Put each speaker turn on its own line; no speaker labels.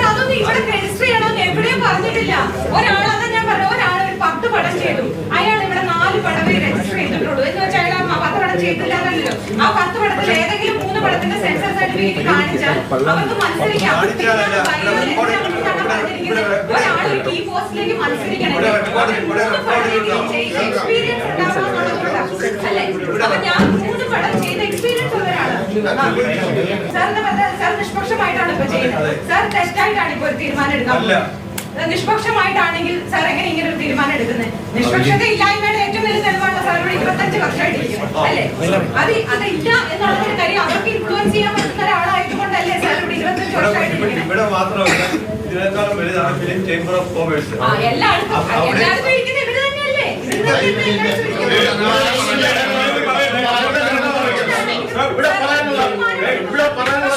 അതൊന്നും ഇവിടെ രജിസ്റ്റർ ചെയ്യണമെന്ന് എവിടെയും പറഞ്ഞിട്ടില്ല. ഒരാളെ ഞാൻ പറഞ്ഞു, ഒരാൾ ഒരു 10 പടം ചെയ്തു, അയാൾ ഇവിടെ 4 പടമേ രജിസ്റ്റർ ചെയ്തിട്ടുള്ളൂ എന്ന് വെച്ചാൽ അയാൾ 10 പടം ചെയ്തില്ലാന്നല്ലോ. ആ 10 പടത്തിൽ ഏതെങ്കിലും 3 പടത്തിന്റെ സെൻസർ സർട്ടിഫിക്കറ്റ് കാണിച്ചാൽ അവർക്ക് മത്സരിക്കാം. ഒരാൾ ഒരു കീ പോസ്റ്റിലേക്ക് മത്സരിക്കണമെങ്കിൽ എക്സ്പീരിയൻസ് ഉണ്ടാവണമെന്നുള്ളതുകൊണ്ടാണ് അല്ലെ. അപ്പൊ ഞാൻ 3 പടം ചെയ്ത എക്സ്പീരിയൻസ് ഉള്ളവരാണ്. സാർ നിഷ്പക്ഷമായിട്ടാണ് ഇപ്പൊ ചെയ്യുന്നത്. സാർ തെറ്റായിട്ടാണ് ഇപ്പൊ ഒരു തീരുമാനം എടുക്കുന്നത്. നിഷ്പക്ഷമായിട്ടാണെങ്കിൽ സാർ എങ്ങനെ ഇങ്ങനെ ഒരു തീരുമാനം എടുക്കുന്നത്? നിഷ്പക്ഷത ഇല്ലായ്മയുടെ ഏറ്റവും വലിയ തെളിവാണ് സാർ ഇവിടെ 25 വർഷമായിട്ടിരിക്കുന്നത് അല്ലെ. അതില്ല എന്നുള്ളൊരു കാര്യം അവർക്ക് ഇൻഫ്ലുവൻസ് ചെയ്യാൻ പറ്റുന്ന ഒരാളായതുകൊണ്ടല്ലേ സാർ ഇവിടെ 25 വർഷമായിട്ടിരിക്കുന്നത്.
ഇവിടെ മാത്രമല്ല, ഇതിനേക്കാളും വലുതാണ് ഫിലിം ചേംബർ ഓഫ് കോമേഴ്സ്.
എല്ലായിടത്തും ഇരിക്കുന്നത് ഇവിടെ തന്നെയല്ലേ.
ഇവിടെ പറയാനുള്ള